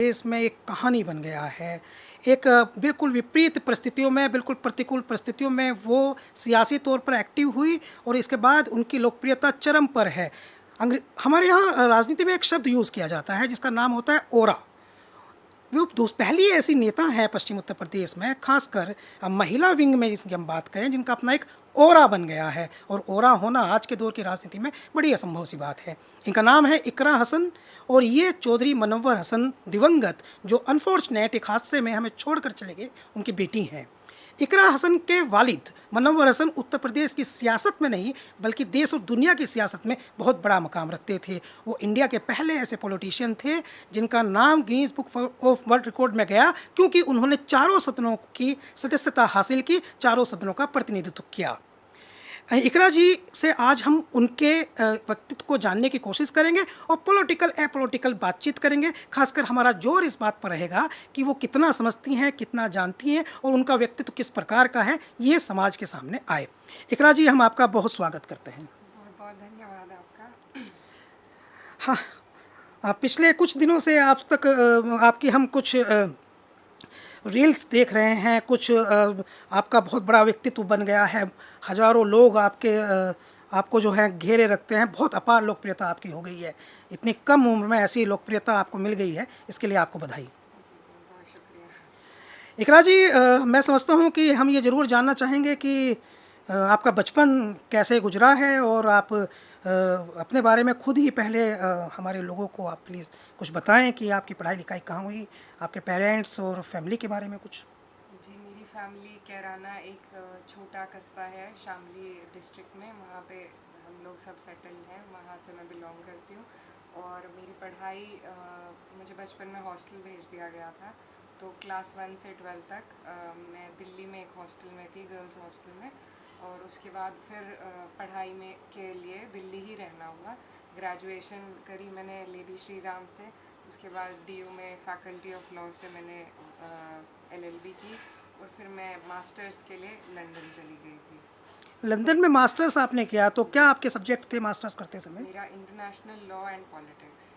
देश में एक कहानी बन गया है। एक बिल्कुल विपरीत परिस्थितियों में, बिल्कुल प्रतिकूल परिस्थितियों में वो सियासी तौर पर एक्टिव हुई और इसके बाद उनकी लोकप्रियता चरम पर है। हमारे यहाँ राजनीति में एक शब्द यूज़ किया जाता है जिसका नाम होता है ओरा। वो पहली ऐसी नेता है पश्चिम उत्तर प्रदेश में, खासकर महिला विंग में जिसकी हम बात करें, जिनका अपना एक ओरा बन गया है। और ओरा होना आज के दौर की राजनीति में बड़ी असंभव सी बात है। इनका नाम है इकरा हसन और ये चौधरी मनव्वर हसन दिवंगत, जो अनफॉर्चुनेट एक हादसे में हमें छोड़कर चले गए, उनकी बेटी हैं। इकरा हसन के वालिद मनव्वर हसन उत्तर प्रदेश की सियासत में नहीं बल्कि देश और दुनिया की सियासत में बहुत बड़ा मकाम रखते थे। वो इंडिया के पहले ऐसे पॉलिटिशियन थे जिनका नाम Guinness book of world record में गया, क्योंकि उन्होंने चारों सदनों की सदस्यता हासिल की, चारों सदनों का प्रतिनिधित्व किया। इकरा जी से आज हम उनके व्यक्तित्व को जानने की कोशिश करेंगे और पॉलिटिकल एपॉलिटिकल बातचीत करेंगे। खासकर हमारा जोर इस बात पर रहेगा कि वो कितना समझती हैं, कितना जानती हैं और उनका व्यक्तित्व किस प्रकार का है, ये समाज के सामने आए। इकरा जी, हम आपका बहुत स्वागत करते हैं। बहुत बहुत धन्यवाद आपका। हाँ, पिछले कुछ दिनों से आप तक आपकी हम कुछ रील्स देख रहे हैं, कुछ आपका बहुत बड़ा व्यक्तित्व बन गया है। हजारों लोग आपको जो है घेरे रखते हैं। बहुत अपार लोकप्रियता आपकी हो गई है। इतनी कम उम्र में ऐसी लोकप्रियता आपको मिल गई है, इसके लिए आपको बधाई। जी बहुत शुक्रिया। इकरा जी, मैं समझता हूँ कि हम ये ज़रूर जानना चाहेंगे कि आपका बचपन कैसे गुजरा है और आप अपने बारे में खुद ही पहले हमारे लोगों को आप प्लीज़ कुछ बताएं कि आपकी पढ़ाई लिखाई कहाँ हुई, आपके पेरेंट्स और फैमिली के बारे में कुछ। जी मेरी फैमिली कैराना एक छोटा कस्बा है शामली डिस्ट्रिक्ट में, वहाँ पे हम लोग सब सेटल्ड हैं, वहाँ से मैं बिलोंग करती हूँ। और मेरी पढ़ाई मुझे बचपन में हॉस्टल भेज दिया गया था, तो क्लास 1 से 12 तक मैं दिल्ली में एक हॉस्टल में थी, गर्ल्स हॉस्टल में। और उसके बाद फिर पढ़ाई में के लिए दिल्ली ही रहना हुआ। ग्रेजुएशन करी मैंने लेडी श्री राम से, उसके बाद डीयू में फैकल्टी ऑफ लॉ से मैंने एलएलबी की और फिर मैं मास्टर्स के लिए लंदन चली गई थी। लंदन में मास्टर्स आपने किया, तो क्या आपके सब्जेक्ट थे मास्टर्स करते समय? मेरा इंटरनेशनल लॉ एंड पॉलिटिक्स।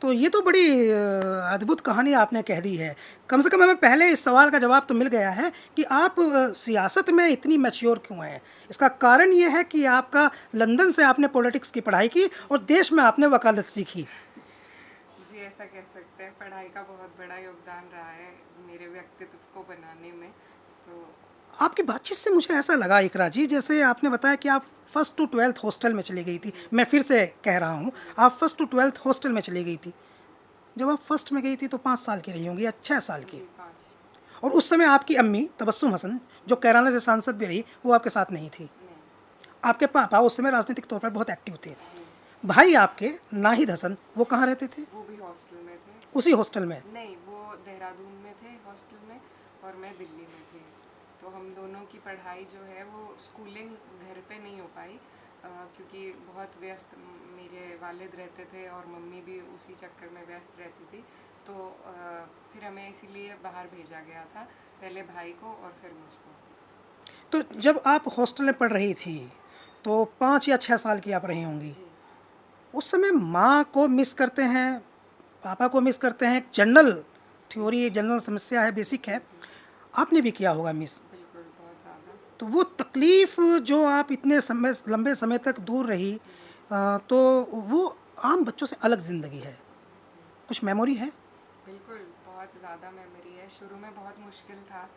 तो ये तो बड़ी अद्भुत कहानी आपने कह दी है। कम से कम हमें पहले इस सवाल का जवाब तो मिल गया है कि आप सियासत में इतनी मैच्योर क्यों हैं। इसका कारण ये है कि आपका लंदन से आपने पॉलिटिक्स की पढ़ाई की और देश में आपने वकालत सीखी। जी ऐसा कह सकते हैं, पढ़ाई का बहुत बड़ा योगदान रहा है मेरे व्यक्तित्व को बनाने में। तो आपकी बातचीत से मुझे ऐसा लगा इकरा जी, जैसे आपने बताया कि आप फर्स्ट टू ट्वेल्थ हॉस्टल में चली गई थी। मैं फिर से कह रहा हूँ, आप फर्स्ट टू ट्वेल्थ हॉस्टल में चली गई थी। जब आप फर्स्ट में गई थी तो 5 साल की रही होंगी या 6 साल की। जी 5। और उस समय आपकी अम्मी तबस्सुम हसन, जो कैराना से सांसद भी रही, वो आपके साथ नहीं थी। नहीं। आपके पापा उस समय राजनीतिक तौर पर बहुत एक्टिव थे। जी भाई आपके नाहिद हसन, वो कहाँ रहते थे? वो भी हॉस्टल में थे। उसी हॉस्टल में? नहीं, वो देहरादून में थे हॉस्टल में और मैं दिल्ली में थी। तो हम दोनों की पढ़ाई जो है वो स्कूलिंग घर पे नहीं हो पाई, क्योंकि बहुत व्यस्त मेरे वालिद रहते थे और मम्मी भी उसी चक्कर में व्यस्त रहती थी। तो फिर हमें इसीलिए बाहर भेजा गया था, पहले भाई को और फिर मुझको। तो जब आप हॉस्टल में पढ़ रही थी तो 5 या 6 साल की आप रही होंगी। जी उस समय माँ को मिस करते हैं, पापा को मिस करते हैं। जनरल थ्योरी, जनरल समस्या है, बेसिक है, जी आपने भी किया होगा मिस। बिल्कुल, बहुत ज़्यादा। तो वो तकलीफ़ जो आप इतने समय, लंबे समय तक दूर रही, तो वो आम बच्चों से अलग ज़िंदगी है। कुछ मेमोरी है? बिल्कुल, बहुत ज़्यादा मेमोरी है। शुरू में बहुत मुश्किल था,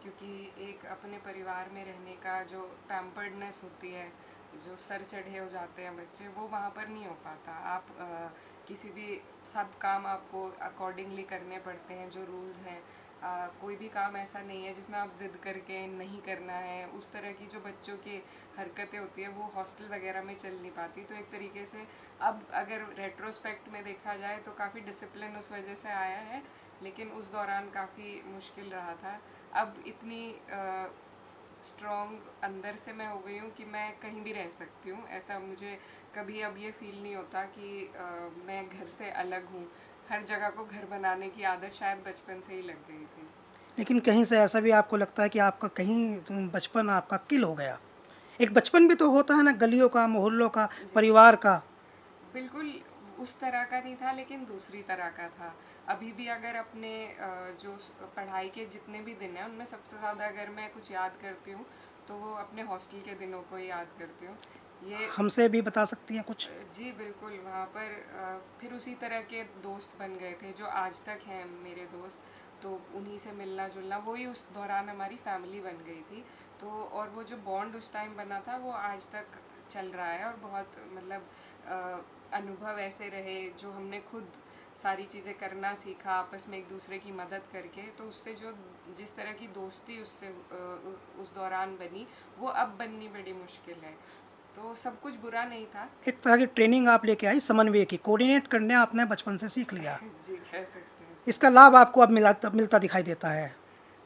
क्योंकि एक अपने परिवार में रहने का जो पैम्पर्डनेस होती है, जो सर चढ़े हो जाते हैं बच्चे, वो वहाँ पर नहीं हो पाता। आप किसी भी सब काम आपको अकॉर्डिंगली करने पड़ते हैं, जो रूल्स हैं। कोई भी काम ऐसा नहीं है जिसमें आप ज़िद करके नहीं करना है। उस तरह की जो बच्चों की हरकतें होती है वो हॉस्टल वगैरह में चल नहीं पाती। तो एक तरीके से अब अगर रेट्रोस्पेक्ट में देखा जाए तो काफ़ी डिसिप्लिन उस वजह से आया है, लेकिन उस दौरान काफ़ी मुश्किल रहा था। अब इतनी स्ट्रॉन्ग अंदर से मैं हो गई हूँ कि मैं कहीं भी रह सकती हूँ। ऐसा मुझे कभी अब ये फील नहीं होता कि मैं घर से अलग हूँ। हर जगह को घर बनाने की आदत शायद बचपन से ही लग गई थी। लेकिन कहीं से ऐसा भी आपको लगता है कि आपका कहीं बचपन आपका किल हो गया? एक बचपन भी तो होता है ना, गलियों का, मोहल्लों का, जी परिवार का। बिल्कुल, उस तरह का नहीं था, लेकिन दूसरी तरह का था। अभी भी अगर अपने जो पढ़ाई के जितने भी दिन हैं उनमें सबसे ज़्यादा अगर मैं कुछ याद करती हूँ तो वो अपने हॉस्टल के दिनों को ही याद करती हूँ। ये हमसे भी बता सकती हैं कुछ? जी बिल्कुल, वहाँ पर फिर उसी तरह के दोस्त बन गए थे जो आज तक हैं मेरे दोस्त। तो उन्हीं से मिलना जुलना, वही उस दौरान हमारी फैमिली बन गई थी। तो और वो जो बॉन्ड उस टाइम बना था वो आज तक चल रहा है, और बहुत मतलब अनुभव ऐसे रहे जो हमने खुद सारी चीज़ें करना सीखा आपस में एक दूसरे की मदद करके। तो उससे जो जिस तरह की दोस्ती उससे उस दौरान बनी, वो अब बननी बड़ी मुश्किल है। तो सब कुछ बुरा नहीं था। एक तरह की ट्रेनिंग आप लेके आई समन्वय की, कोऑर्डिनेट करने आपने बचपन से सीख लिया। जी कह सकते हैं। इसका लाभ आपको अब मिलता दिखाई देता है।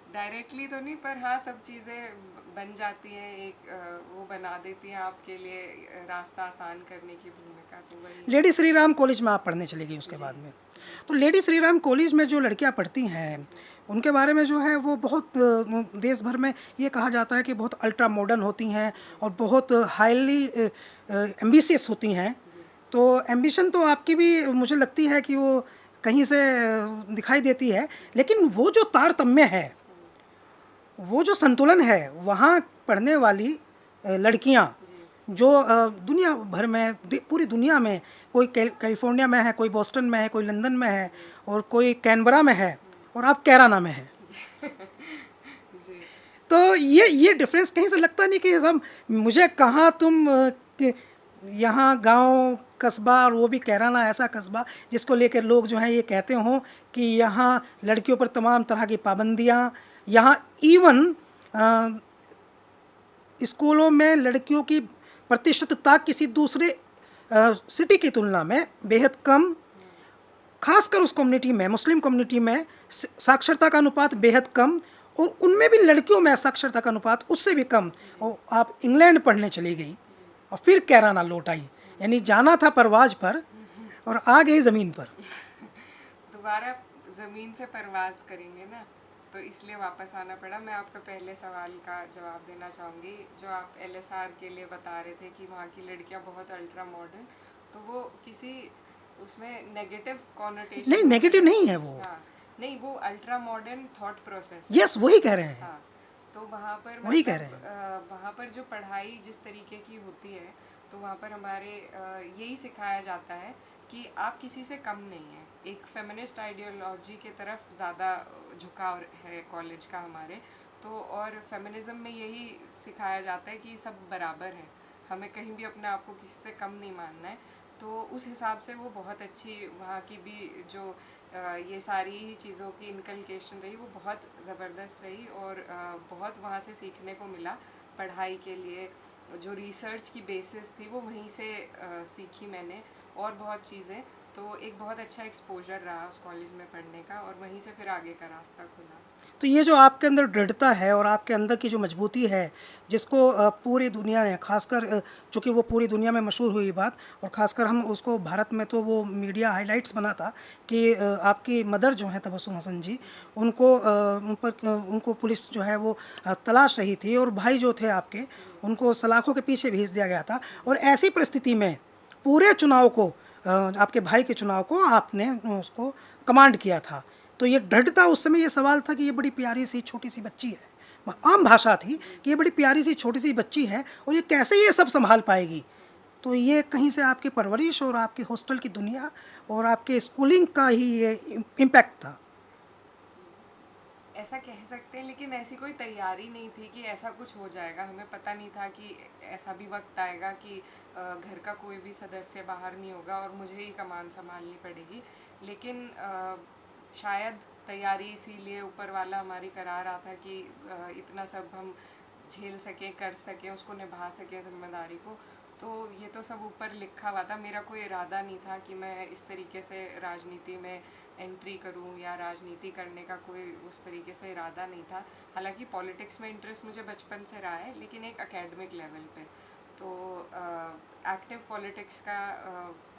डायरेक्टली तो नहीं, पर हाँ सब चीज़ें बन जाती हैं, एक वो बना देती हैं आपके लिए रास्ता आसान करने की भूमिका। तो वही। लेडी श्री राम कॉलेज में आप पढ़ने चली गई उसके बाद में। तो लेडी श्री राम कॉलेज में जो लड़कियां पढ़ती हैं उनके बारे में जो है वो बहुत देश भर में ये कहा जाता है कि बहुत अल्ट्रा मॉडर्न होती हैं और बहुत हाईली एम्बिशियस होती हैं। तो एम्बिशन तो आपकी भी मुझे लगती है कि वो कहीं से दिखाई देती है, लेकिन वो जो तारतम्य है, वो जो संतुलन है, वहाँ पढ़ने वाली लड़कियाँ जो दुनिया भर में पूरी दुनिया में, कोई कैलिफोर्निया में है, कोई बोस्टन में है, कोई लंदन में है, और कोई कैनबरा में है, और आप कैराना में हैं। जी तो ये डिफरेंस कहीं से लगता नहीं कि हम मुझे कहाँ तुम यहाँ गांव कस्बा, और वो भी कैराना ऐसा कस्बा जिसको लेकर लोग जो हैं ये कहते हों कि यहाँ लड़कियों पर तमाम तरह की पाबंदियाँ, यहाँ इवन स्कूलों में लड़कियों की प्रतिशतता किसी दूसरे सिटी की तुलना में बेहद कम, खासकर उस कम्युनिटी में, मुस्लिम कम्युनिटी में साक्षरता का अनुपात बेहद कम, और उनमें भी लड़कियों में साक्षरता का अनुपात उससे भी कम। और आप इंग्लैंड पढ़ने चली गई और फिर कैराना लौट आई, यानी जाना था परवाज पर और आ गई ज़मीन पर। दोबारा ज़मीन से परवाज करेंगे ना, तो इसलिए वापस आना पड़ा। मैं आपका पहले सवाल का जवाब देना चाहूँगी, जो आप एलएसआर के लिए बता रहे थे कि वहाँ की लड़कियाँ बहुत अल्ट्रा मॉडर्न, तो वो किसी उसमें नेगेटिव कॉनोटेशन नहीं, नेगेटिव नहीं है वो। हाँ नहीं, वो ultra modern thought process. Yes, वही कह रहे हैं। हाँ, तो वहाँ पर वही कह रहे वहाँ पर जो पढ़ाई जिस तरीके की होती है, तो वहाँ पर हमारे यही सिखाया जाता है कि आप किसी से कम नहीं हैं। एक फेमिनिस्ट आइडियोलॉजी के तरफ ज़्यादा झुकाव है कॉलेज का हमारे। तो और फेमिनिज्म में यही सिखाया जाता है कि सब बराबर हैं, हमें कहीं भी अपने आप को किसी से कम नहीं मानना है। तो उस हिसाब से वो बहुत अच्छी वहाँ की भी जो ये सारी ही चीज़ों की इनकलकेशन रही, वो बहुत ज़बरदस्त रही, और बहुत वहाँ से सीखने को मिला पढ़ाई के लिए। जो रिसर्च की बेसिस थी वो वहीं से सीखी मैंने, और बहुत चीज़ें। तो एक बहुत अच्छा एक्सपोजर रहा उस कॉलेज में पढ़ने का, और वहीं से फिर आगे का रास्ता खुला। तो ये जो आपके अंदर दृढ़ता है और आपके अंदर की जो मजबूती है, जिसको पूरी दुनिया ने, खासकर चूँकि वो पूरी दुनिया में मशहूर हुई बात, और ख़ासकर हम उसको भारत में तो वो मीडिया हाइलाइट्स बना था कि आपकी मदर जो हैं तबस्सुम हसन जी, उनको पुलिस जो है वो तलाश रही थी, और भाई जो थे आपके उनको सलाखों के पीछे भेज दिया गया था। और ऐसी परिस्थिति में पूरे चुनाव को, आपके भाई के चुनाव को आपने उसको कमांड किया था। तो ये दृढ़ता, उस समय ये सवाल था कि ये बड़ी प्यारी सी छोटी सी बच्ची है, आम भाषा थी कि ये बड़ी प्यारी सी छोटी सी बच्ची है और ये कैसे ये सब संभाल पाएगी। तो ये कहीं से आपकी परवरिश और आपके हॉस्टल की दुनिया और आपके स्कूलिंग का ही ये इम्पैक्ट था। ऐसा कह सकते हैं, लेकिन ऐसी कोई तैयारी नहीं थी कि ऐसा कुछ हो जाएगा। हमें पता नहीं था कि ऐसा भी वक्त आएगा कि घर का कोई भी सदस्य बाहर नहीं होगा और मुझे ही कमान संभालनी पड़ेगी। लेकिन शायद तैयारी इसीलिए ऊपर वाला हमारी करा रहा था कि इतना सब हम झेल सकें, कर सकें, उसको निभा सकें जिम्मेदारी को। तो ये तो सब ऊपर लिखा हुआ था। मेरा कोई इरादा नहीं था कि मैं इस तरीके से राजनीति में एंट्री करूं, या राजनीति करने का कोई उस तरीके से इरादा नहीं था। हालांकि पॉलिटिक्स में इंटरेस्ट मुझे बचपन से रहा है, लेकिन एक एकेडमिक लेवल पे। तो एक्टिव पॉलिटिक्स का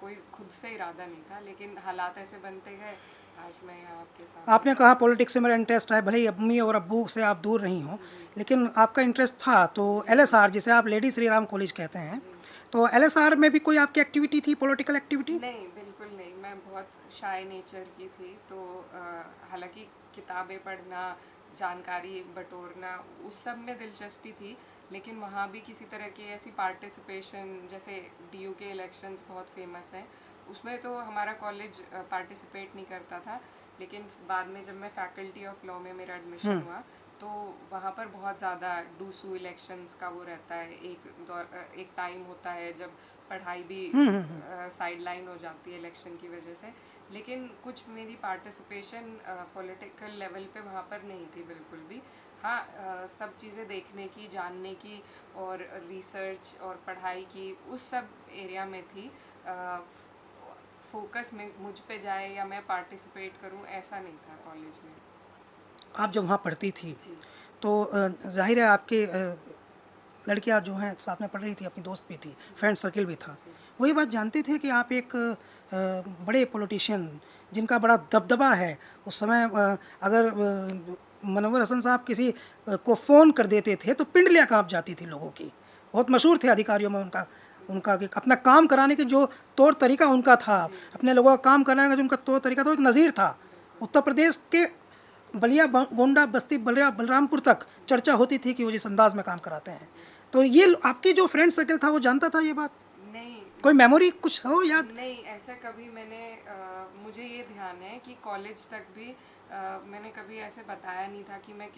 कोई खुद से इरादा नहीं था, लेकिन हालात ऐसे बनते गए, आज मैं यहाँ आपके साथ। आपने कहा पॉलिटिक्स से मेरा इंटरेस्ट है, भले ही अम्मी और अब्बू से आप दूर नहीं हो, लेकिन आपका इंटरेस्ट था। तो एलएसआर, जिसे आप लेडी श्री राम कॉलेज कहते हैं, तो एलएसआर में भी कोई आपकी एक्टिविटी थी, पॉलिटिकल एक्टिविटी? नहीं, बिल्कुल बहुत शाय नेचर की थी, तो हालांकि किताबें पढ़ना, जानकारी बटोरना, उस सब में दिलचस्पी थी, लेकिन वहाँ भी किसी तरह की ऐसी पार्टिसिपेशन, जैसे डीयू के इलेक्शंस बहुत फेमस हैं, उसमें तो हमारा कॉलेज पार्टिसिपेट नहीं करता था। लेकिन बाद में जब मैं फैकल्टी ऑफ लॉ में मेरा एडमिशन हुआ, तो वहाँ पर बहुत ज़्यादा डूसू इलेक्शंस का वो रहता है, एक टाइम होता है जब पढ़ाई भी साइड लाइन हो जाती है इलेक्शन की वजह से। लेकिन कुछ मेरी पार्टिसिपेशन पॉलिटिकल लेवल पे वहाँ पर नहीं थी बिल्कुल भी। हाँ, सब चीज़ें देखने की, जानने की और रिसर्च और पढ़ाई की, उस सब एरिया में थी। फोकस में मुझ पे जाए या मैं पार्टिसिपेट करूं, ऐसा नहीं था कॉलेज में। आप जब वहाँ पढ़ती थी जी तो जाहिर है आपके लड़कियाँ जो हैं साथ में पढ़ रही थी, अपनी दोस्त भी थी, फ्रेंड सर्किल भी था। जी वही बात जानते थे कि आप एक बड़े पॉलिटिशियन जिनका बड़ा दबदबा है उस समय, अगर मनव्वर हसन साहब किसी को फ़ोन कर देते थे तो पिंडलियाँ काँप जाती थी लोगों की। बहुत मशहूर थे अधिकारियों में उनका उनका कि अपना काम कराने के जो तौर तरीका उनका था, जी अपने लोगों का काम कराने का जो उनका तौर तरीका था, वो एक नज़ीर था। बिल्कुल। उत्तर प्रदेश के बलिया गोंडा बस्ती बलरामपुर तक चर्चा होती थी कि वो जिस अंदाज में काम कराते हैं। जी तो ये आपकी जो फ्रेंड सर्कल था वो जानता था ये बात? नहीं, कोई मेमोरी कुछ हो याद? नहीं ऐसा कभी मैंने मुझे ये ध्यान है कि कॉलेज तक भी मैंने कभी ऐसे बताया नहीं था कि मैं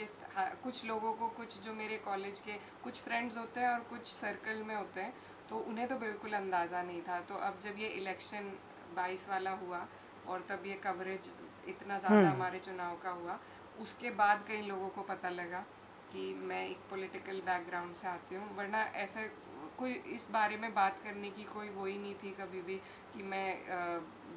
कुछ लोगों को, कुछ जो मेरे कॉलेज के कुछ फ्रेंड्स होते हैं और कुछ सर्कल में होते हैं, तो उन्हें तो बिल्कुल अंदाज़ा नहीं था। तो अब जब ये इलेक्शन 22 वाला हुआ और तब ये कवरेज इतना ज़्यादा हमारे चुनाव का हुआ, उसके बाद कई लोगों को पता लगा कि मैं एक पॉलिटिकल बैकग्राउंड से आती हूँ। वरना ऐसा कोई इस बारे में बात करने की कोई वो ही नहीं थी कभी भी कि मैं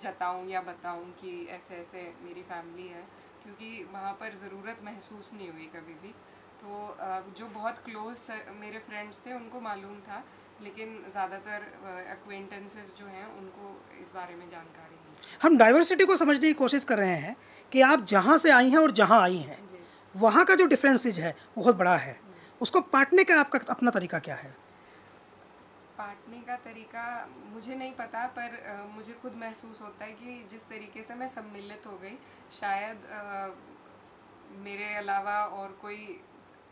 जताऊँ या बताऊँ कि ऐसे ऐसे मेरी फैमिली है, क्योंकि वहाँ पर ज़रूरत महसूस नहीं हुई कभी भी। तो जो बहुत क्लोज मेरे फ्रेंड्स थे उनको मालूम था, लेकिन ज़्यादातर एक्वेंटेंसेस जो हैं उनको इस बारे में जानकारी नहीं हम डाइवर्सिटी को समझने की कोशिश कर रहे हैं कि आप जहाँ से आई हैं और जहाँ आई हैं, थी। जी। वहाँ का जो डिफरेंसेज है बहुत बड़ा है। उसको पाटने का आपका अपना तरीका क्या है? पाटने का तरीका मुझे नहीं पता, पर मुझे खुद महसूस होता है कि जिस तरीके से मैं सम्मिलित हो गई, शायद मेरे अलावा और कोई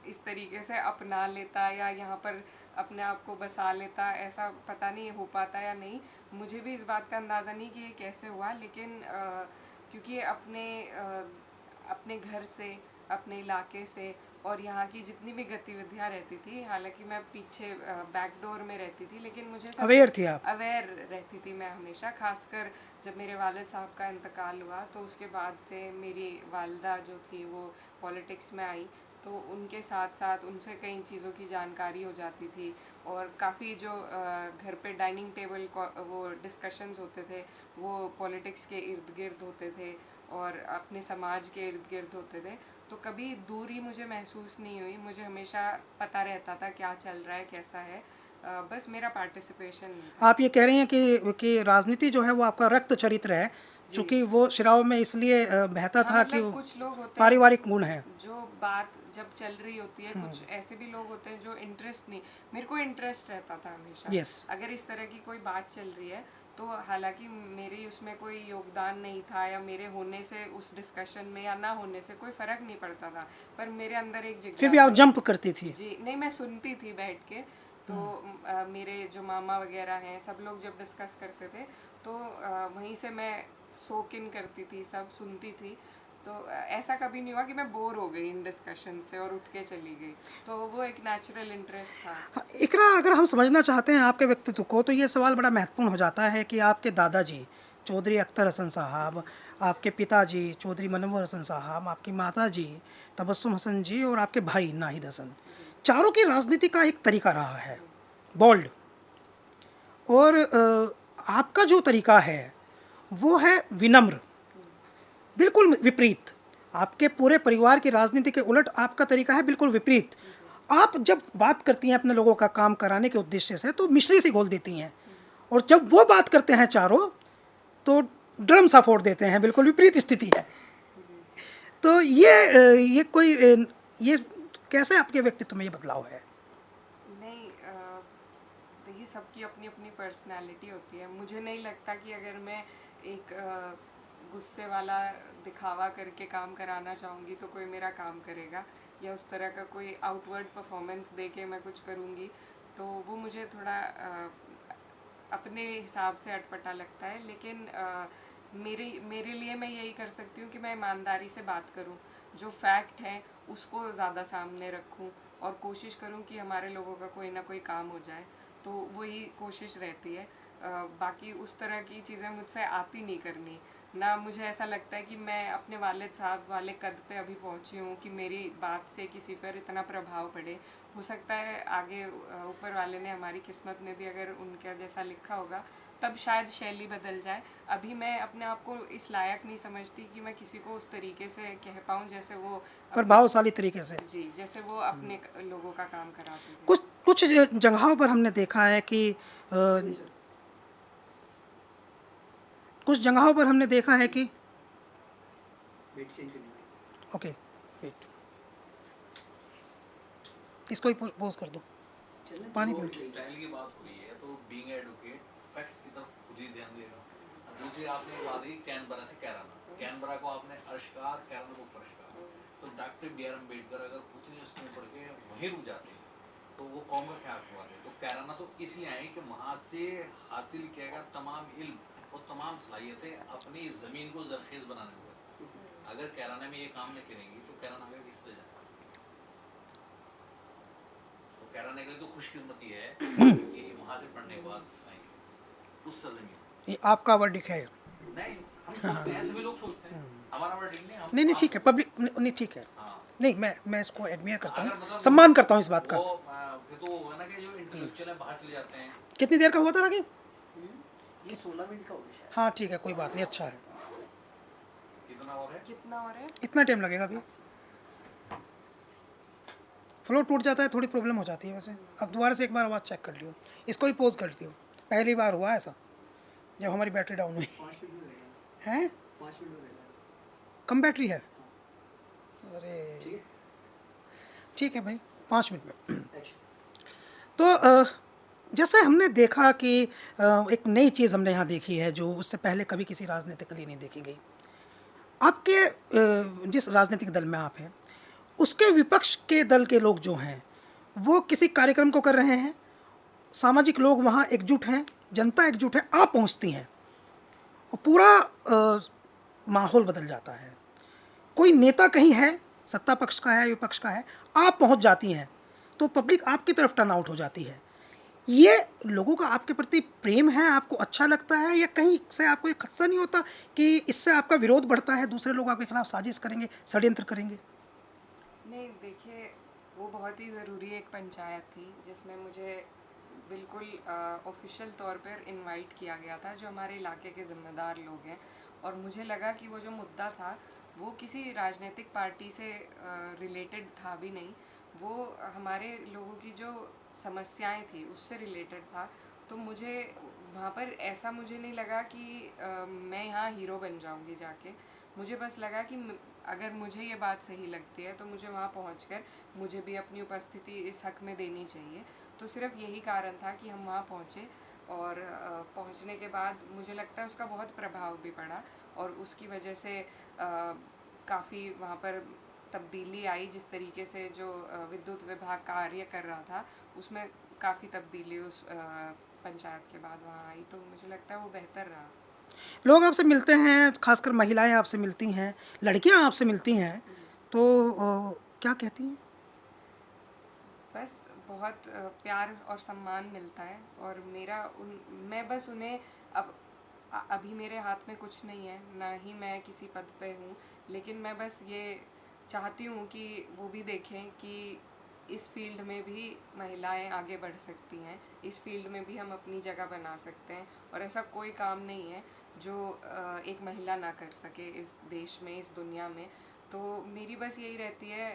इस तरीके से अपना लेता या यहाँ पर अपने आप को बसा लेता, ऐसा पता नहीं हो पाता या नहीं। मुझे भी इस बात का अंदाज़ा नहीं कि ये कैसे हुआ, लेकिन क्योंकि अपने घर से, अपने इलाके से और यहाँ की जितनी भी गतिविधियाँ रहती थी, हालांकि मैं पीछे बैक डोर में रहती थी, लेकिन मुझे सब अवेयर थी आप? अवेयर रहती थी मैं हमेशा। खासकर जब मेरे वालिद साहब का इंतकाल हुआ, तो उसके बाद से मेरी वालदा जो थी वो पॉलिटिक्स में आई, तो उनके साथ साथ उनसे कई चीज़ों की जानकारी हो जाती थी। और काफ़ी जो घर पे डाइनिंग टेबल वो डिस्कशंस होते थे, वो पॉलिटिक्स के इर्द गिर्द होते थे और अपने समाज के इर्द गिर्द होते थे। तो कभी दूरी मुझे महसूस नहीं हुई, मुझे हमेशा पता रहता था क्या चल रहा है, कैसा है। बस मेरा पार्टिसिपेशन नहीं था। आप ये कह रही हैं कि राजनीति जो है वो आपका रक्त चरित्र है, जी। चूँकि वो शिराओं में इसलिए बहता हाँ, था कि मतलब वो कुछ लोग होते हैं पारिवारिक गुण है। जो बात जब चल रही होती है, कुछ ऐसे भी लोग होते हैं जो इंटरेस्ट नहीं, मेरे को इंटरेस्ट रहता था हमेशा। यस। अगर इस तरह की कोई बात चल रही है, तो हालांकि मेरी उसमें कोई योगदान नहीं था या मेरे होने से उस डिस्कशन में या ना होने से कोई फ़र्क नहीं पड़ता था, पर मेरे अंदर एक फिर भी आप जिज्ञासा जंप थी। करती थी? जी नहीं, मैं सुनती थी बैठ के। तो मेरे जो मामा वगैरह हैं, सब लोग जब डिस्कस करते थे, तो वहीं से मैं सोक इन करती थी, सब सुनती थी। तो ऐसा कभी नहीं हुआ कि मैं बोर हो गई इन डिस्कशन से और उठ के चली गई। तो वो एक नेचुरल इंटरेस्ट था। हाँ, इकरा, अगर हम समझना चाहते हैं आपके व्यक्तित्व को तो ये सवाल बड़ा महत्वपूर्ण हो जाता है कि आपके दादाजी चौधरी अख्तर हसन साहब, आपके पिताजी चौधरी मनव्वर हसन साहब, आपकी माताजी तबस्सुम हसन जी और आपके भाई नाहिद हसन, जी चारों की राजनीति का एक तरीका रहा है, जी बोल्ड। और आपका जो तरीका है वो है विनम्र, बिल्कुल विपरीत। आपके पूरे परिवार की राजनीति के उलट आपका तरीका है बिल्कुल विपरीत। जी आप जब बात करती हैं अपने लोगों का काम कराने के उद्देश्य से तो मिश्री सी घोल देती हैं, और जब वो बात करते हैं चारों तो ड्रम सा फोड़ देते हैं, बिल्कुल विपरीत स्थिति है। जी। तो ये कोई ये कैसे आपके व्यक्तित्व में ये बदलाव है? नहीं, देखिए, सबकी अपनी अपनी पर्सनालिटी होती है। मुझे नहीं लगता कि अगर मैं एक गुस्से वाला दिखावा करके काम कराना चाहूँगी तो कोई मेरा काम करेगा, या उस तरह का कोई आउटवर्ड परफॉर्मेंस दे के मैं कुछ करूँगी तो वो मुझे थोड़ा अपने हिसाब से अटपटा लगता है। लेकिन मेरे मेरे लिए मैं यही कर सकती हूँ कि मैं ईमानदारी से बात करूँ, जो फैक्ट है उसको ज़्यादा सामने रखूँ और कोशिश करूँ कि हमारे लोगों का कोई ना कोई काम हो जाए, तो वही कोशिश रहती है। बाकी उस तरह की चीज़ें मुझसे आती नहीं करनी ना। मुझे ऐसा लगता है कि मैं अपने वालिद साहब वाले कद पे अभी पहुंची हूँ कि मेरी बात से किसी पर इतना प्रभाव पड़े। हो सकता है आगे ऊपर वाले ने हमारी किस्मत में भी अगर उनका जैसा लिखा होगा तब शायद शैली बदल जाए। अभी मैं अपने आप को इस लायक नहीं समझती कि मैं किसी को उस तरीके से कह पाऊँ जैसे वो अपने, प्रभावशाली तरीके से। जी, जैसे वो अपने लोगों का काम कराते थे। कुछ कुछ जगहों पर हमने देखा है कि कुछ जगहों पर हमने देखा है कि ओके वेट, इसको ही पोज कर दो, पानी पी। स्टाइल की बात हो रही है तो बीइंग एडवोकेट फैक्ट्स की तरफ खुद ही ध्यान देगा। दूसरी आपने एक बात की कैनबरा से कैराना, कैनबरा को आपने अर्श कहा, कैराना को फर्श कहा। तो डॉक्टर बी आर अम्बेडकर अगर उतनी स्कूल पढ़ के वहीं रुक जाते तो वो कौम का क्या रखवाते। तो कैराना तो इसलिए आए कि वहाँ से हासिल किया गया तमाम इल्म और तमाम सलाहियतें अपनी ज़मीन को जरखेज़ बनाने को। अगर कैराना में ये काम नहीं करेंगी तो कैराना आगे किस तरह जाएगा। तो कैराना के लिए तो खुशकिस्मती है कि वहाँ से पढ़ने के बाद आएंगे उस सरजमीन। ये आपका वर्डिक है? नहीं, हम सोचते हैं, सभी लोग सोचते हैं, हमारा वर्डिक नहीं। नहीं नहीं ठीक है, पब्लिक नहीं ठीक है। हाँ। नहीं, मैं इसको एडमियर करता हूँ, मतलब सम्मान करता हूँ इस बात का। फिर तो वो है ना कि जो इंटेलेक्चुअल है बाहर चले जाते हैं। कितनी देर का हुआ था राकीब? ये 16 मिनट का हो गया शायद। हाँ ठीक है, कोई बात नहीं, अच्छा है। कितना और है? कितना और है? इतना टाइम लगेगा अभी। फ्लो टूट जाता है, थोड़ी प्रॉब्लम हो जाती है वैसे। अब दोबारा से एक बार आवाज़ चेक कर लियो, इसको ही पोज कर लियो। पहली बार हुआ ऐसा जब हमारी बैटरी डाउन हुई 5 मिनट में रहेगा। है। 5 मिनट में रहेगा। कम बैटरी है? अरे ठीक है, ठीक है भाई, 5 मिनट में। एक्शन। तो जैसे हमने देखा कि एक नई चीज़ हमने यहाँ देखी है जो उससे पहले कभी किसी राजनीतिक के लिए नहीं देखी गई। आपके जिस राजनीतिक दल में आप हैं उसके विपक्ष के दल के लोग जो हैं वो किसी कार्यक्रम को कर रहे हैं, सामाजिक लोग वहाँ एकजुट हैं, जनता एकजुट है, आप पहुँचती हैं और पूरा माहौल बदल जाता है। कोई नेता कहीं है, सत्ता पक्ष का है, विपक्ष का है, आप पहुँच जाती हैं तो पब्लिक आपकी तरफ टर्न आउट हो जाती है। ये लोगों का आपके प्रति प्रेम है, आपको अच्छा लगता है, या कहीं से आपको ये खदशा नहीं होता कि इससे आपका विरोध बढ़ता है, दूसरे लोग आपके खिलाफ साजिश करेंगे, षड्यंत्र करेंगे? नहीं, देखिए, वो बहुत ही ज़रूरी एक पंचायत थी जिसमें मुझे बिल्कुल ऑफिशियल तौर पर इनवाइट किया गया था, जो हमारे इलाके के ज़िम्मेदार लोग हैं। और मुझे लगा कि वो जो मुद्दा था वो किसी राजनीतिक पार्टी से रिलेटेड था भी नहीं, वो हमारे लोगों की जो समस्याएं थी उससे रिलेटेड था। तो मुझे वहाँ पर ऐसा मुझे नहीं लगा कि मैं यहाँ हीरो बन जाऊँगी जाके। मुझे बस लगा कि अगर मुझे ये बात सही लगती है तो मुझे वहाँ पहुँचकर मुझे भी अपनी उपस्थिति इस हक़ में देनी चाहिए। तो सिर्फ यही कारण था कि हम वहाँ पहुँचे, और पहुँचने के बाद मुझे लगता है उसका बहुत प्रभाव भी पड़ा, और उसकी वजह से काफ़ी वहाँ पर तब्दीली आई। जिस तरीके से जो विद्युत विभाग कार्य कर रहा था उसमें काफ़ी तब्दीली उस पंचायत के बाद वहाँ आई, तो मुझे लगता है वो बेहतर रहा। लोग आपसे मिलते हैं, खासकर महिलाएं आपसे मिलती हैं, लड़कियां आपसे मिलती हैं, तो क्या कहती हैं? बस बहुत प्यार और सम्मान मिलता है, और मैं बस उन्हें अभी मेरे हाथ में कुछ नहीं है, ना ही मैं किसी पद पे हूँ, लेकिन मैं बस ये चाहती हूँ कि वो भी देखें कि इस फील्ड में भी महिलाएं आगे बढ़ सकती हैं, इस फील्ड में भी हम अपनी जगह बना सकते हैं, और ऐसा कोई काम नहीं है जो एक महिला ना कर सके इस देश में, इस दुनिया में। तो मेरी बस यही रहती है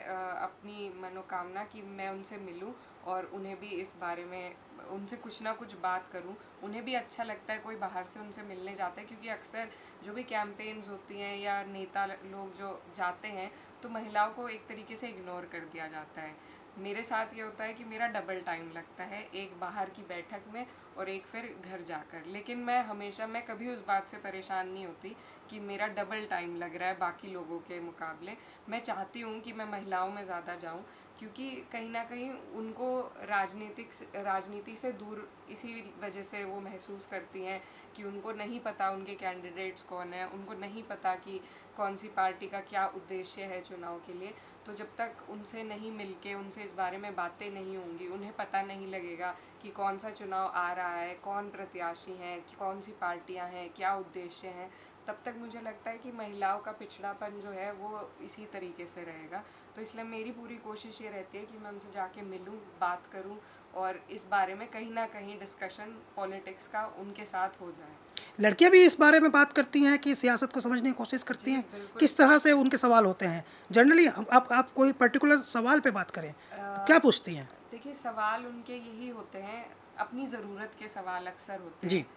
अपनी मनोकामना कि मैं उनसे मिलूं और उन्हें भी इस बारे में उनसे कुछ ना कुछ बात करूं। उन्हें भी अच्छा लगता है कोई बाहर से उनसे मिलने जाता है, क्योंकि अक्सर जो भी कैंपेन्स होती हैं या नेता लोग जो जाते हैं तो महिलाओं को एक तरीके से इग्नोर कर दिया जाता है। मेरे साथ ये होता है कि मेरा डबल टाइम लगता है, एक बाहर की बैठक में और एक फिर घर जाकर। लेकिन मैं कभी उस बात से परेशान नहीं होती कि मेरा डबल टाइम लग रहा है बाकी लोगों के मुकाबले। मैं चाहती हूँ कि मैं महिलाओं में ज़्यादा जाऊँ, क्योंकि कहीं ना कहीं उनको राजनीति से दूर इसी वजह से वो महसूस करती हैं कि उनको नहीं पता उनके कैंडिडेट्स कौन है, उनको नहीं पता कि कौन सी पार्टी का क्या उद्देश्य है चुनाव के लिए। तो जब तक उनसे नहीं मिलके उनसे इस बारे में बातें नहीं होंगी, उन्हें पता नहीं लगेगा कि कौन सा चुनाव आ रहा है, कौन प्रत्याशी हैं, कौन सी पार्टियां हैं, क्या उद्देश्य हैं, तब तक मुझे लगता है कि महिलाओं का पिछड़ापन जो है वो इसी तरीके से रहेगा। तो इसलिए मेरी पूरी कोशिश ये रहती है कि मैं उनसे जाके मिलूं, बात करूं और इस बारे में कहीं ना कहीं डिस्कशन पॉलिटिक्स का उनके साथ हो जाए। लड़कियां भी इस बारे में बात करती हैं कि सियासत को समझने की कोशिश करती जी, हैं? बिल्कुल। किस तरह से उनके सवाल होते हैं? जनरली आप कोई पर्टिकुलर सवाल पे बात करें तो क्या पूछती हैं? देखिए, सवाल उनके यही होते हैं, अपनी ज़रूरत के सवाल अक्सर होते जी। हैं।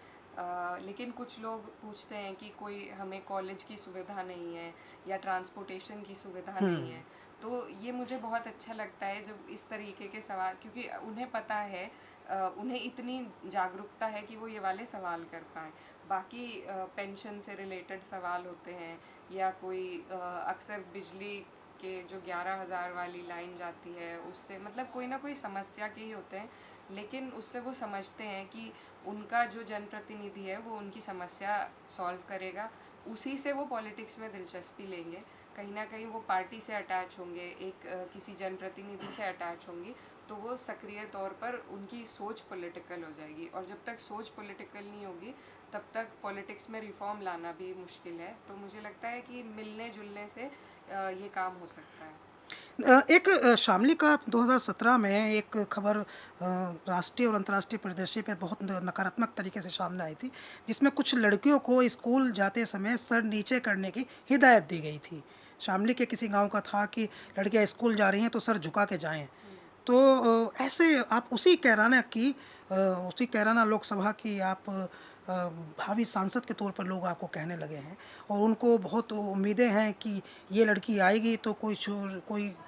लेकिन कुछ लोग पूछते हैं कि कोई हमें कॉलेज की सुविधा नहीं है या ट्रांसपोर्टेशन की सुविधा नहीं है। तो ये मुझे बहुत अच्छा लगता है जब इस तरीके के सवाल, क्योंकि उन्हें पता है, उन्हें इतनी जागरूकता है कि वो ये वाले सवाल कर पाएँ। बाकी पेंशन से रिलेटेड सवाल होते हैं या कोई अक्सर बिजली के जो 11,000 वाली लाइन जाती है उससे, मतलब कोई ना कोई समस्या के ही होते हैं, लेकिन उससे वो समझते हैं कि उनका जो जनप्रतिनिधि है वो उनकी समस्या सॉल्व करेगा, उसी से वो पॉलिटिक्स में दिलचस्पी लेंगे। कहीं ना कहीं वो पार्टी से अटैच होंगे, एक किसी जनप्रतिनिधि से अटैच होंगी, तो वो सक्रिय तौर पर उनकी सोच पॉलिटिकल हो जाएगी। और जब तक सोच पॉलिटिकल नहीं होगी तब तक पॉलिटिक्स में रिफॉर्म लाना भी मुश्किल है। तो मुझे लगता है कि मिलने जुलने से ये काम हो सकता है। एक शामली का 2017 में एक खबर राष्ट्रीय और अंतर्राष्ट्रीय परिदृश्य पे बहुत नकारात्मक तरीके से सामने आई थी, जिसमें कुछ लड़कियों को स्कूल जाते समय सर नीचे करने की हिदायत दी गई थी। शामली के किसी गांव का था कि लड़कियां स्कूल जा रही हैं तो सर झुका के जाएं। तो ऐसे आप उसी कैराना लोकसभा की आप भावी सांसद के तौर पर लोग आपको कहने लगे हैं और उनको बहुत उम्मीदें हैं कि ये लड़की आएगी तो कोई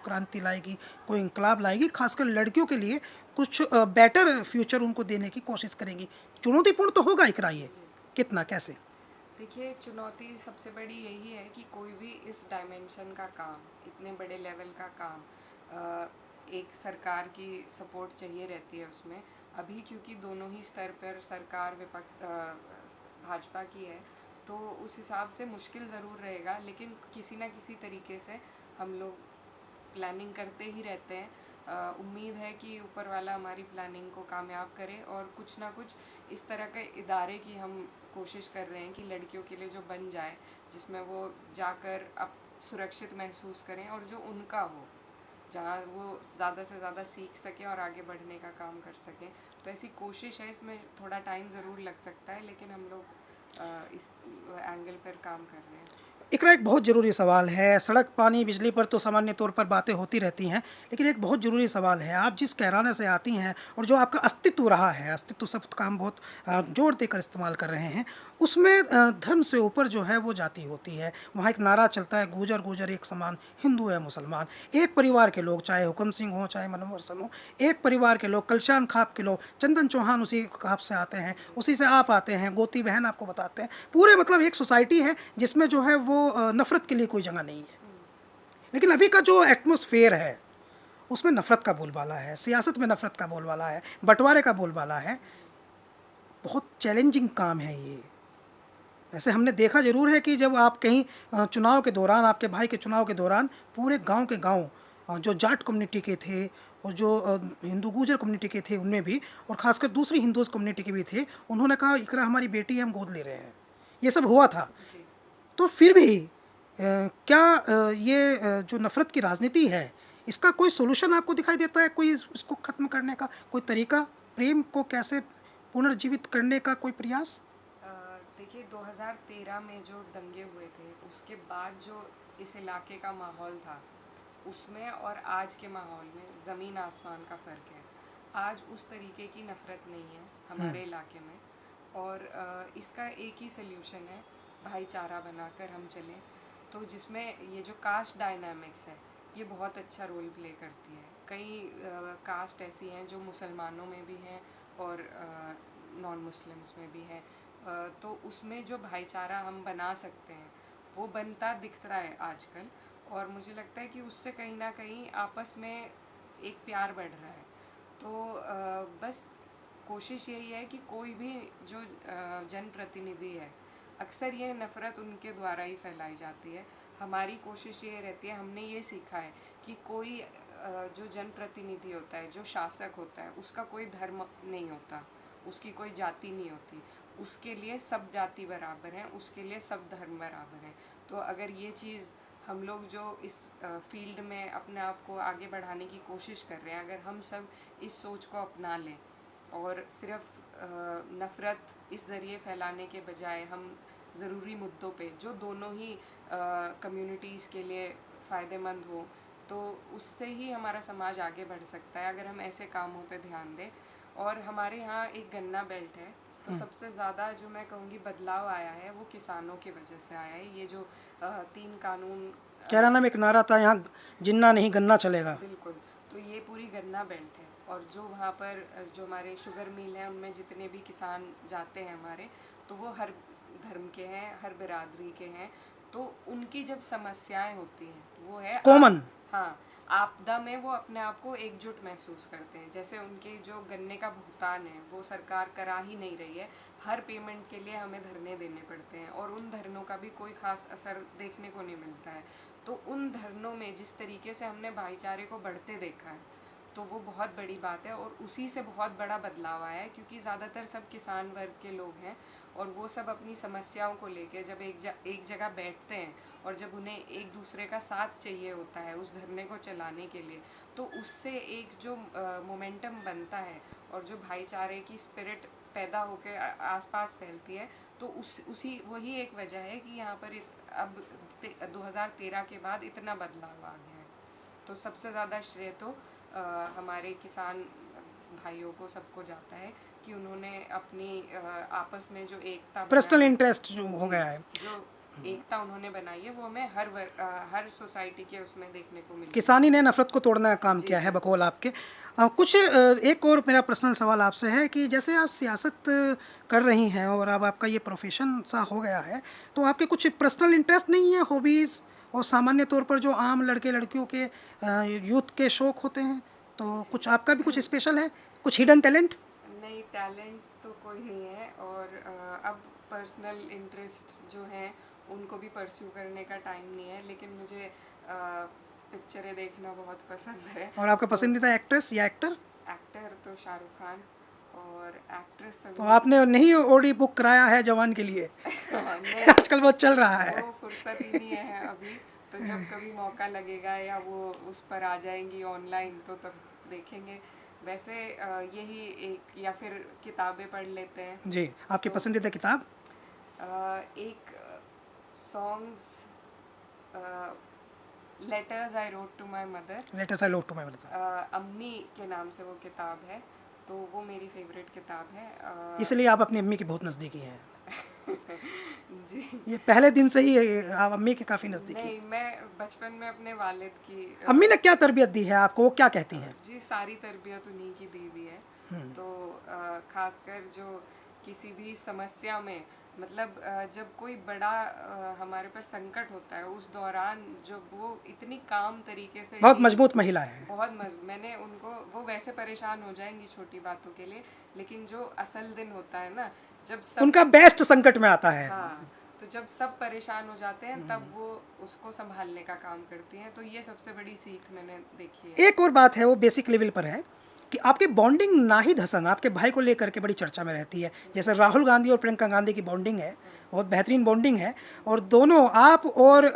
क्रांति लाएगी, कोई इंकलाब लाएगी, खासकर लड़कियों के लिए कुछ बेटर फ्यूचर उनको देने की कोशिश करेंगी। चुनौतीपूर्ण तो होगा ही, कराइए कितना कैसे? देखिए, चुनौती सबसे बड़ी यही है कि कोई भी इस डायमेंशन का काम, इतने बड़े लेवल का काम, एक सरकार की सपोर्ट चाहिए रहती है उसमें। अभी क्योंकि दोनों ही स्तर पर सरकार विपक्ष भाजपा की है, तो उस हिसाब से मुश्किल ज़रूर रहेगा, लेकिन किसी ना किसी तरीके से हम लोग प्लानिंग करते ही रहते हैं। उम्मीद है कि ऊपर वाला हमारी प्लानिंग को कामयाब करे और कुछ ना कुछ इस तरह के इदारे की हम कोशिश कर रहे हैं कि लड़कियों के लिए जो बन जाए, जिसमें वो जाकर अब सुरक्षित महसूस करें और जो उनका हो, जहाँ वो ज़्यादा से ज़्यादा सीख सकें और आगे बढ़ने का काम कर सकें। तो ऐसी कोशिश है, इसमें थोड़ा टाइम ज़रूर लग सकता है, लेकिन हम लोग इस एंगल पर काम कर रहे हैं। इकरा एक बहुत ज़रूरी सवाल है। सड़क, पानी, बिजली पर तो सामान्य तौर पर बातें होती रहती हैं, लेकिन एक बहुत ज़रूरी सवाल है। आप जिस कैराने से आती हैं और जो आपका अस्तित्व रहा है, अस्तित्व शब्द का हम बहुत जोर देकर इस्तेमाल कर रहे हैं, उसमें धर्म से ऊपर जो है वो जाति होती है। वहाँ एक नारा चलता है, गुजर गुजर एक समान, हिंदू है मुसलमान। एक परिवार के लोग, चाहे हुकम सिंह हो, चाहे मनोहर सन हो, एक परिवार के लोग, कलशान खाप के लोग, चंदन चौहान उसी खाप से आते हैं, उसी से आप आते हैं, गोती बहन आपको बताते हैं। पूरे मतलब एक सोसाइटी है जिसमें जो है वो नफ़रत के लिए कोई जगह नहीं है। लेकिन अभी का जो एटमॉस्फेयर है उसमें नफ़रत का बोलबाला है, सियासत में नफ़रत का बोलबाला है, बंटवारे का बोलबाला है। बहुत चैलेंजिंग काम है ये। ऐसे हमने देखा ज़रूर है कि जब आप कहीं चुनाव के दौरान, आपके भाई के चुनाव के दौरान, पूरे गांव के गांव जो जाट कम्युनिटी के थे और जो हिंदू गुर्जर कम्युनिटी के थे उनमें भी, और ख़ासकर दूसरी हिंदूज़ कम्युनिटी के भी थे, उन्होंने कहा इकरा हमारी बेटी है, हम गोद ले रहे हैं। ये सब हुआ था। जी। तो फिर भी क्या ये जो नफ़रत की राजनीति है, इसका कोई सॉल्यूशन आपको दिखाई देता है? कोई इसको ख़त्म करने का कोई तरीका? प्रेम को कैसे पुनर्जीवित करने का कोई प्रयास? देखिए, 2013 में जो दंगे हुए थे उसके बाद जो इस इलाके का माहौल था, उसमें और आज के माहौल में ज़मीन आसमान का फ़र्क है। आज उस तरीके की नफ़रत नहीं है हमारे इलाके में, और इसका एक ही सल्यूशन है, भाईचारा बनाकर हम चलें। तो जिसमें ये जो कास्ट डायनामिक्स है ये बहुत अच्छा रोल प्ले करती है। कई कास्ट ऐसी हैं जो मुसलमानों में भी हैं और नॉन मुस्लिम्स में भी हैं, तो उसमें जो भाईचारा हम बना सकते हैं वो बनता दिख रहा है आजकल, और मुझे लगता है कि उससे कहीं ना कहीं आपस में एक प्यार बढ़ रहा है। तो बस कोशिश यही है कि कोई भी जो जनप्रतिनिधि है, अक्सर ये नफ़रत उनके द्वारा ही फैलाई जाती है। हमारी कोशिश ये रहती है, हमने ये सीखा है कि कोई जो जनप्रतिनिधि होता है, जो शासक होता है, उसका कोई धर्म नहीं होता, उसकी कोई जाति नहीं होती, उसके लिए सब जाति बराबर हैं, उसके लिए सब धर्म बराबर हैं। तो अगर ये चीज़ हम लोग जो इस फील्ड में अपने आप को आगे बढ़ाने की कोशिश कर रहे हैं, अगर हम सब इस सोच को अपना लें और सिर्फ नफ़रत इस ज़रिए फैलाने के बजाय हम ज़रूरी मुद्दों पे जो दोनों ही कम्युनिटीज़ के लिए फ़ायदेमंद हो, तो उससे ही हमारा समाज आगे बढ़ सकता है अगर हम ऐसे कामों पे ध्यान दें। और हमारे यहाँ एक गन्ना बेल्ट है, तो सबसे ज़्यादा जो मैं कहूँगी बदलाव आया है वो किसानों की वजह से आया है। ये जो 3 कानून कैराना में एक नारा था, यहाँ जिन्ना नहीं गन्ना चलेगा। बिल्कुल, तो ये पूरी गन्ना बेल्ट है, और जो वहाँ पर जो हमारे शुगर मिल हैं उनमें जितने भी किसान जाते हैं हमारे, तो वो हर धर्म के हैं, हर बिरादरी के हैं। तो उनकी जब समस्याएं होती हैं वो है कॉमन। हाँ, आपदा में वो अपने आप को एकजुट महसूस करते हैं। जैसे उनके जो गन्ने का भुगतान है वो सरकार करा ही नहीं रही है, हर पेमेंट के लिए हमें धरने देने पड़ते हैं, और उन धरनों का भी कोई ख़ास असर देखने को नहीं मिलता है। तो उन धरनों में जिस तरीके से हमने भाईचारे को बढ़ते देखा है, तो वो बहुत बड़ी बात है, और उसी से बहुत बड़ा बदलाव आया है, क्योंकि ज़्यादातर सब किसान वर्ग के लोग हैं, और वो सब अपनी समस्याओं को लेके जब एक जगह बैठते हैं, और जब उन्हें एक दूसरे का साथ चाहिए होता है उस धरने को चलाने के लिए, तो उससे एक जो मोमेंटम बनता है और जो भाईचारे की स्पिरिट पैदा होकर आसपास फैलती है, तो उसी वही एक वजह है कि यहाँ पर अब 2013 के बाद इतना बदलाव आ गया है। तो सबसे ज़्यादा श्रेय तो हमारे किसान भाइयों को, सबको जाता है कि उन्होंने अपनी आपस में जो एकता पर्सनल इंटरेस्ट जो हो गया है, जो एकता उन्होंने बनाई है, वो हमें हर सोसाइटी के उसमें देखने को मिली। किसानी ने नफरत को तोड़ने का काम किया है बकौल आपके। कुछ एक और मेरा पर्सनल सवाल आपसे है कि जैसे आप सियासत कर रही हैं और अब आपका ये प्रोफेशन सा हो गया है, तो आपके कुछ पर्सनल इंटरेस्ट नहीं है, हॉबीज़, और सामान्य तौर पर जो आम लड़के लड़कियों के यूथ के शौक़ होते हैं, तो कुछ आपका भी कुछ स्पेशल है, कुछ हिडन टैलेंट? नहीं, टैलेंट तो कोई नहीं है, और अब पर्सनल इंटरेस्ट जो हैं उनको भी परस्यू करने का टाइम नहीं है, लेकिन मुझे पिक्चरें देखना बहुत पसंद है। और आपका पसंदीदा एक्ट्रेस या एक्टर? एक्टर तो शाहरुख खान, और एक्ट्रेस तो आपने नहीं ओडी बुक कराया है जवान के लिए? आजकल बहुत चल रहा है। वो फुर्सत ही नहीं है अभी, तो जब कभी मौका लगेगा या वो उस पर आ जाएंगी ऑनलाइन तो तब देखेंगे। वैसे यही एक, या फिर किताबें पढ़ लेते हैं। जी, आपकी पसंदीदा किताब? एक songs, letters I wrote to my mother, letters I wrote to my mother, अम्मी के नाम से वो किताब है, तो वो मेरी फेवरेट किताब है। इसलिए आप अपनी अम्मी की बहुत नज़दीकी हैं। जी, ये पहले दिन से ही आप अम्मी के काफ़ी नज़दीकी। नहीं, मैं बचपन में अपने वालिद की अम्मी ने क्या तरबियत दी है आपको, वो क्या कहती हैं? जी, सारी तरबियत उन्हीं की दी हुई है। तो खासकर जो किसी भी समस्या में, मतलब जब कोई बड़ा हमारे पर संकट होता है, उस दौरान जो वो इतनी काम तरीके से, बहुत मजबूत महिला है। मैंने उनको, वो वैसे परेशान हो जाएंगी छोटी बातों के लिए, लेकिन जो असल दिन होता है ना, जब सब उनका बेस्ट संकट में आता है। हाँ, तो जब सब परेशान हो जाते हैं तब वो उसको संभालने का काम करती हैं। तो ये सबसे बड़ी सीख मैंने देखी है। एक और बात है, वो बेसिक लेवल पर है कि आपकी बॉन्डिंग नाहिद हसन, आपके भाई को लेकर के बड़ी चर्चा में रहती है। जैसे राहुल गांधी और प्रियंका गांधी की बॉन्डिंग है, बहुत बेहतरीन बॉन्डिंग है, और दोनों, आप और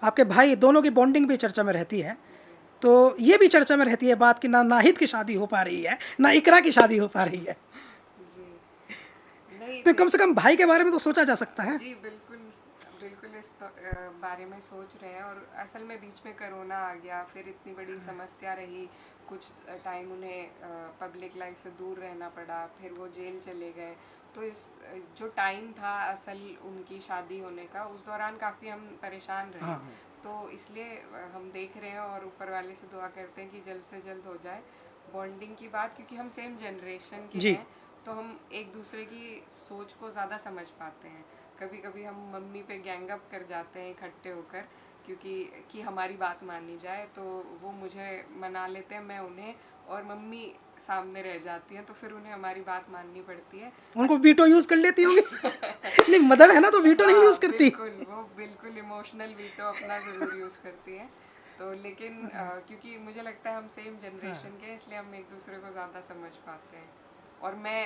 आपके भाई दोनों की बॉन्डिंग भी चर्चा में रहती है। तो ये भी चर्चा में रहती है बात कि ना नाहिद की शादी हो पा रही है, ना इकरा की शादी हो पा रही है। जी, नहीं, तो कम से कम भाई के बारे में तो सोचा जा सकता है। जी बिल्कुल, बिल्कुल इस बारे में सोच रहे हैं। और असल में बीच में कोरोना आ गया, फिर इतनी बड़ी समस्या रही, कुछ टाइम उन्हें पब्लिक लाइफ से दूर रहना पड़ा, फिर वो जेल चले गए। तो इस जो टाइम था असल उनकी शादी होने का, उस दौरान काफ़ी हम परेशान रहे। हाँ। तो इसलिए हम देख रहे हैं और ऊपर वाले से दुआ करते हैं कि जल्द से जल्द हो जाए बॉन्डिंग की बात, क्योंकि हम सेम जनरेशन के जी। हैं, तो हम एक दूसरे की सोच को ज़्यादा समझ पाते हैं। कभी कभी हम मम्मी पे गैंग अप कर जाते हैं इकट्ठे होकर, क्योंकि कि हमारी बात मानी जाए, तो वो मुझे मना लेते हैं, मैं उन्हें, और मम्मी सामने रह जाती हैं, तो फिर उन्हें हमारी बात माननी पड़ती है। उनको वीटो यूज कर लेती होंगी। नहीं, मदर है ना, तो वीटो नहीं हाँ, यूज करती। बिल्कुल, वो बिल्कुल इमोशनल वीटो अपना ज़रूर यूज़ करती है। तो लेकिन क्योंकि मुझे लगता है हम सेम जनरेशन के हैं, इसलिए हम एक दूसरे को ज़्यादा समझ पाते हैं। और मैं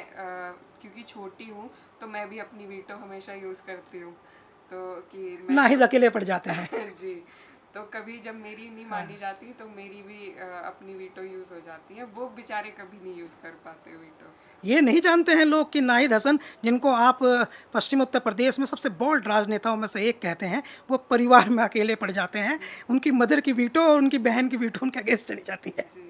क्योंकि छोटी हूँ, तो मैं भी अपनी वीटो हमेशा यूज़ करती हूँ, तो कि मैं नाहिद अकेले पड़ जाते हैं। जी, तो कभी जब मेरी नहीं मानी जाती, तो मेरी भी अपनी वीटो यूज़ हो जाती है। वो बेचारे कभी नहीं यूज़ कर पाते वीटो। ये नहीं जानते हैं लोग कि नाहिद हसन, जिनको आप पश्चिम उत्तर प्रदेश में सबसे बोल्ड राजनेताओं में से एक कहते हैं, वो परिवार में अकेले पड़ जाते हैं। उनकी मदर की वीटो और उनकी बहन की वीटो उनके अगेंस्ट चली जाती है। जी।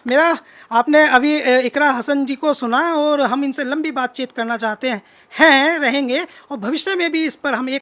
मेरा आपने अभी इकरा हसन जी को सुना, और हम इनसे लंबी बातचीत करना चाहते हैं रहेंगे, और भविष्य में भी इस पर हम एक